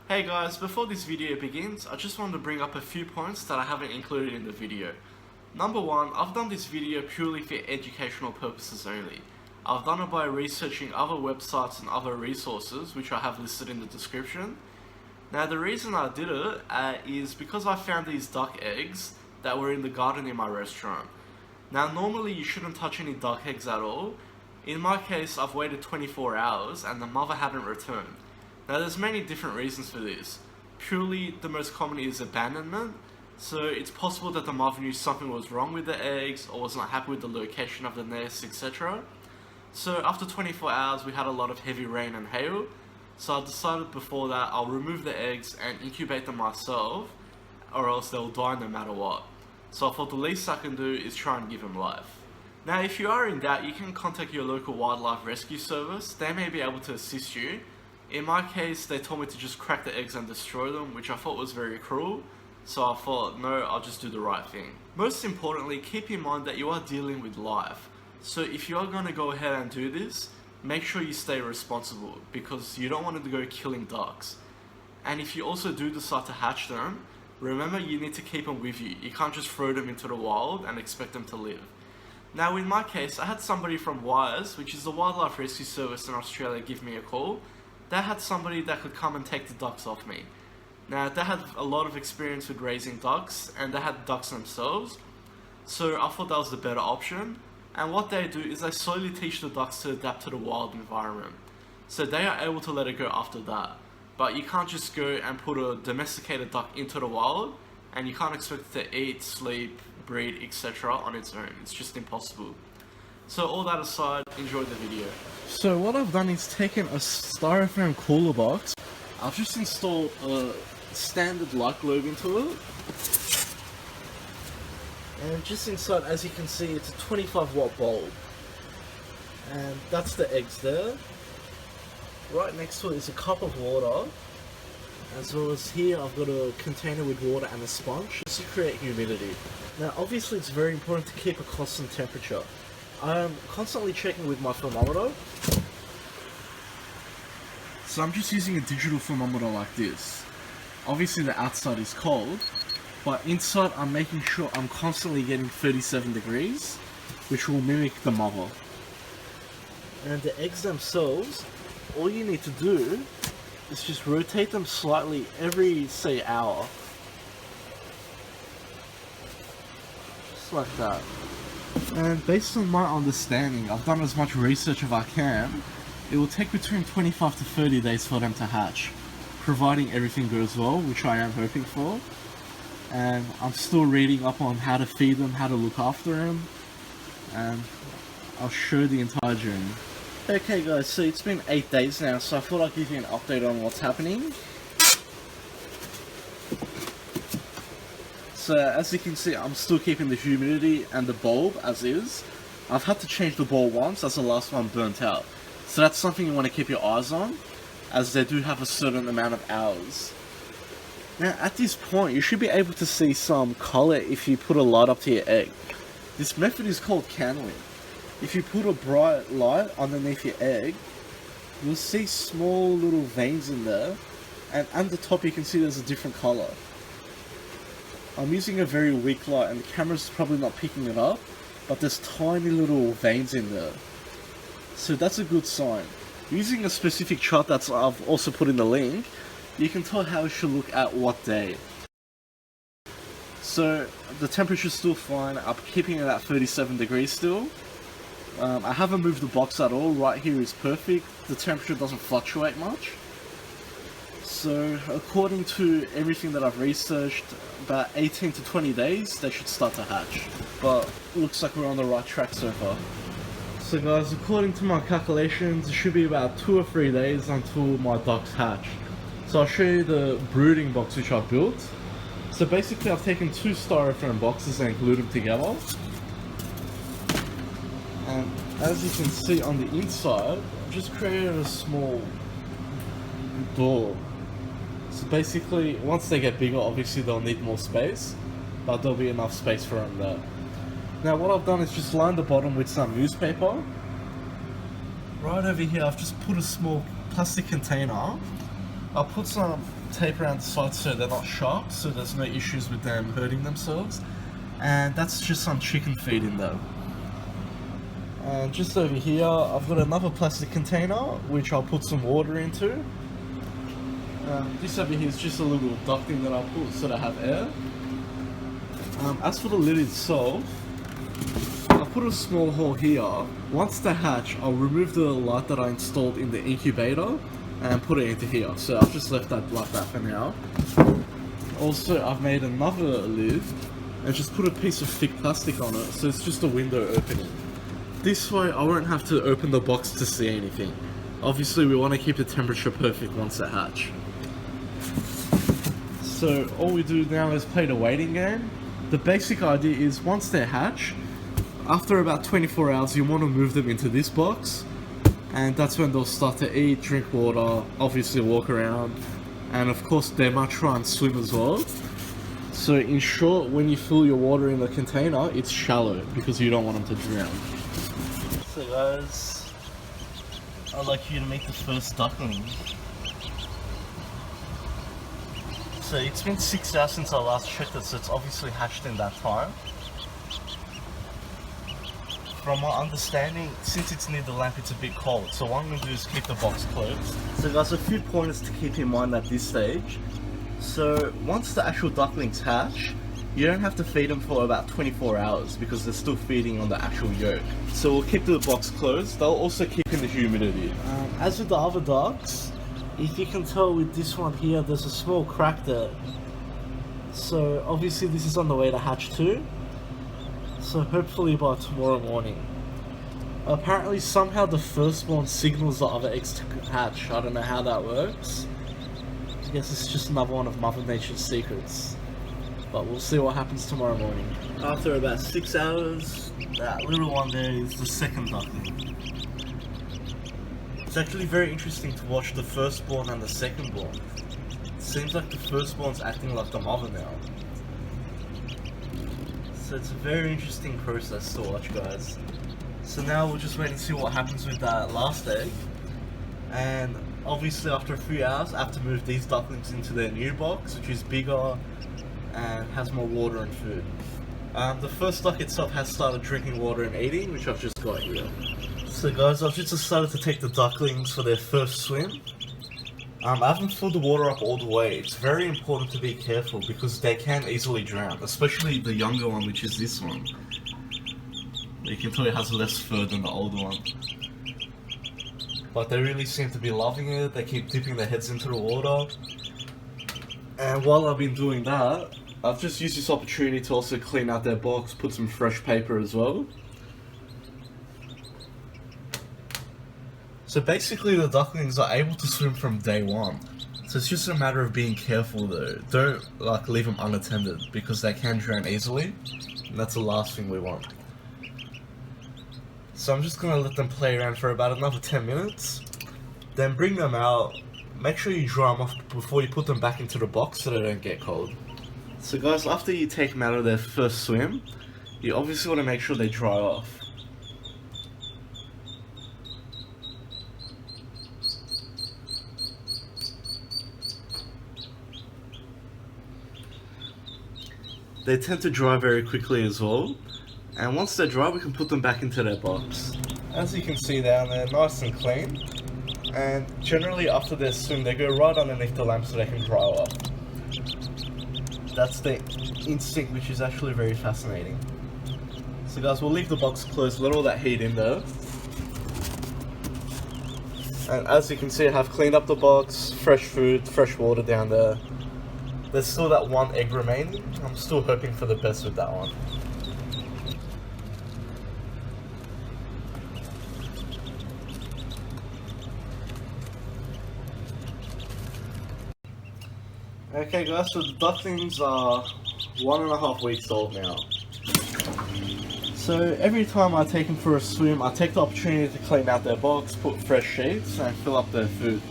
Hey guys, before this video begins, I just wanted to bring up a few points that I haven't included in the video. Number one, I've done this video purely for educational purposes only. I've done it by researching other websites and other resources, which I have listed in the description. Now the reason I did it is because I found these duck eggs that were in the garden in my restaurant. Now normally you shouldn't touch any duck eggs at all. In my case, I've waited 24 hours and the mother hadn't returned. Now there's many different reasons for this. Purely, the most common is abandonment. So it's possible that the mother knew something was wrong with the eggs or was not happy with the location of the nest, etc. So after 24 hours we had a lot of heavy rain and hail. So I decided before that I'll remove the eggs and incubate them myself, or else they'll die no matter what. So I thought the least I can do is try and give them life. Now if you are in doubt, you can contact your local wildlife rescue service. They may be able to assist you. In my case, they told me to just crack the eggs and destroy them, which I thought was very cruel. So I thought, no, I'll just do the right thing. Most importantly, keep in mind that you are dealing with life. So if you are going to go ahead and do this, make sure you stay responsible, because you don't want to go killing ducks. And if you also do decide to hatch them, remember you need to keep them with you. You can't just throw them into the wild and expect them to live. Now in my case, I had somebody from WIRES, which is the Wildlife Rescue Service in Australia, give me a call. They had somebody that could come and take the ducks off me. Now they had a lot of experience with raising ducks and they had ducks themselves, so I thought that was the better option. And what they do is they slowly teach the ducks to adapt to the wild environment, so they are able to let it go after that. But you can't just go and put a domesticated duck into the wild and you can't expect it to eat, sleep, breed, etc. on its own. It's just impossible. So all that aside, enjoy the video. So what I've done is taken a styrofoam cooler box. I've just installed a standard light globe into it. And just inside, as you can see, it's a 25 watt bulb. And that's the eggs there. Right next to it is a cup of water. As well as here, I've got a container with water and a sponge just to create humidity. Now obviously it's very important to keep a constant temperature. I'm constantly checking with my thermometer. So I'm just using a digital thermometer like this. Obviously the outside is cold, but inside I'm making sure I'm constantly getting 37 degrees, which will mimic the mother. And the eggs themselves, all you need to do is just rotate them slightly every, say, hour. Just like that. And based on my understanding, I've done as much research as I can, it will take between 25 to 30 days for them to hatch, providing everything goes well, which I am hoping for. And I'm still reading up on how to feed them, how to look after them, and I'll show the entire journey. Okay guys, so it's been 8 days now, so I thought I'd give you an update on what's happening. So as you can see, I'm still keeping the humidity and the bulb as is. I've had to change the bulb once as the last one burnt out. So that's something you want to keep your eyes on, as they do have a certain amount of hours. Now at this point, you should be able to see some color if you put a light up to your egg. This method is called candling. If you put a bright light underneath your egg, you'll see small little veins in there, and at the top you can see there's a different color. I'm using a very weak light and the camera's probably not picking it up, but there's tiny little veins in there. So that's a good sign. Using a specific chart that I've also put in the link, you can tell how it should look at what day. So the temperature's still fine, I'm keeping it at 37 degrees still. I haven't moved the box at all, right here is perfect, the temperature doesn't fluctuate much. So according to everything that I've researched, about 18 to 20 days they should start to hatch. But looks like we're on the right track so far. So guys, according to my calculations, it should be about 2 or 3 days until my ducks hatch. So I'll show you the brooding box which I built. So basically I've taken 2 styrofoam boxes and glued them together. And as you can see on the inside, I've just created a small door. So basically, once they get bigger, obviously they'll need more space, but there'll be enough space for them there. Now what I've done is just lined the bottom with some newspaper. Right over here, I've just put a small plastic container. I'll put some tape around the sides so they're not sharp, so there's no issues with them hurting themselves. And that's just some chicken feed in there. And just over here, I've got another plastic container which I'll put some water into. This over here is just a little ducting that I'll put so that I have air. As for the lid itself, I'll put a small hole here. Once they hatch, I'll remove the light that I installed in the incubator and put it into here. So I've just left that like that for now. Also, I've made another lid and just put a piece of thick plastic on it, so it's just a window opening. This way I won't have to open the box to see anything. Obviously we want to keep the temperature perfect once they hatch. So all we do now is play the waiting game. The basic idea is once they hatch, after about 24 hours you want to move them into this box, and that's when they'll start to eat, drink water, obviously walk around, and of course they might try and swim as well. So in short, when you fill your water in the container, it's shallow because you don't want them to drown. So guys, I'd like you to meet the first duckling. So it's been 6 hours since I last checked it, so it's obviously hatched in that time. From my understanding, since it's near the lamp, it's a bit cold, so what I'm going to do is keep the box closed. So guys, a few pointers to keep in mind at this stage. So once the actual ducklings hatch, you don't have to feed them for about 24 hours because they're still feeding on the actual yolk. So we'll keep the box closed. They'll also keep in the humidity. As with the other ducks, if you can tell with this one here, there's a small crack there. So obviously this is on the way to hatch too. So hopefully by tomorrow morning. Apparently somehow the firstborn signals the other eggs to hatch. I don't know how that works. I guess it's just another one of Mother Nature's secrets. But we'll see what happens tomorrow morning. After about 6 hours, that little one there is the second duckling. It's actually very interesting to watch the firstborn and the secondborn. It seems like the firstborn's acting like the mother now. So it's a very interesting process to watch, guys. So now we'll just wait and see what happens with that last egg. And obviously after a few hours, I have to move these ducklings into their new box, which is bigger and has more water and food. The first duck itself has started drinking water and eating, which I've just got here. So guys, I've just decided to take the ducklings for their first swim. I haven't filled the water up all the way. It's very important to be careful because they can easily drown, especially the younger one, which is this one. You can tell it has less fur than the older one. But they really seem to be loving it. They keep dipping their heads into the water. And while I've been doing that, I've just used this opportunity to also clean out their box, put some fresh paper as well. So basically the ducklings are able to swim from day one. So it's just a matter of being careful though. Don't like leave them unattended because they can drown easily. And that's the last thing we want. So I'm just going to let them play around for about another 10 minutes. Then bring them out. Make sure you dry them off before you put them back into the box so they don't get cold. So guys, after you take them out of their first swim, you obviously want to make sure they dry off. They tend to dry very quickly as well. And once they're dry, we can put them back into their box. As you can see down there, nice and clean. And generally after their swim, they go right underneath the lamp so they can dry off. That's the instinct, which is actually very fascinating. So guys, we'll leave the box closed, let all that heat in there. And as you can see, I have cleaned up the box, fresh food, fresh water down there. There's still that one egg remaining. I'm still hoping for the best with that one. Okay guys, so the ducklings are 1.5 weeks old now. So every time I take them for a swim, I take the opportunity to clean out their box, put fresh sheets and fill up their food.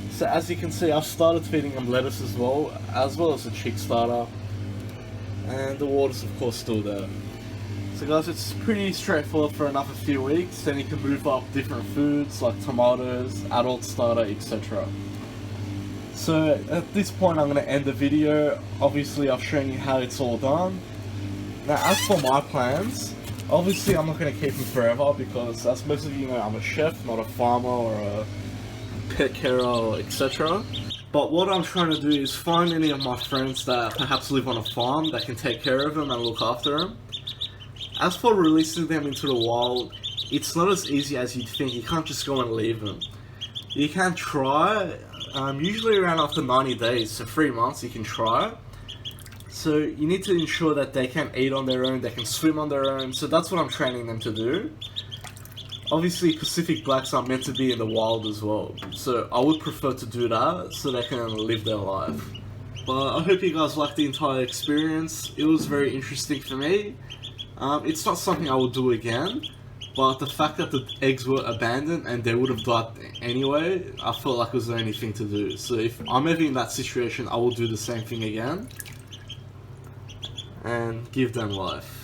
So as you can see, I've started feeding them lettuce as well as a chick starter. And the water's of course still there. So guys, it's pretty straightforward for another few weeks, then you can move up different foods like tomatoes, adult starter, etc. So at this point I'm going to end the video. Obviously I've shown you how it's all done. Now as for my plans, obviously I'm not going to keep them forever because as most of you know, I'm a chef, not a farmer or a pet carer, etc. But what I'm trying to do is find any of my friends that perhaps live on a farm that can take care of them and look after them. As for releasing them into the wild, it's not as easy as you'd think. You can't just go and leave them. You can try, usually around after 90 days, so 3 months you can try. So you need to ensure that they can eat on their own, they can swim on their own, so that's what I'm training them to do. Obviously Pacific blacks are meant to be in the wild as well, so I would prefer to do that so they can live their life. But I hope you guys liked the entire experience. It was very interesting for me. It's not something I will do again, but the fact that the eggs were abandoned and they would have died anyway, I felt like it was the only thing to do. So if I'm ever in that situation, I will do the same thing again and give them life.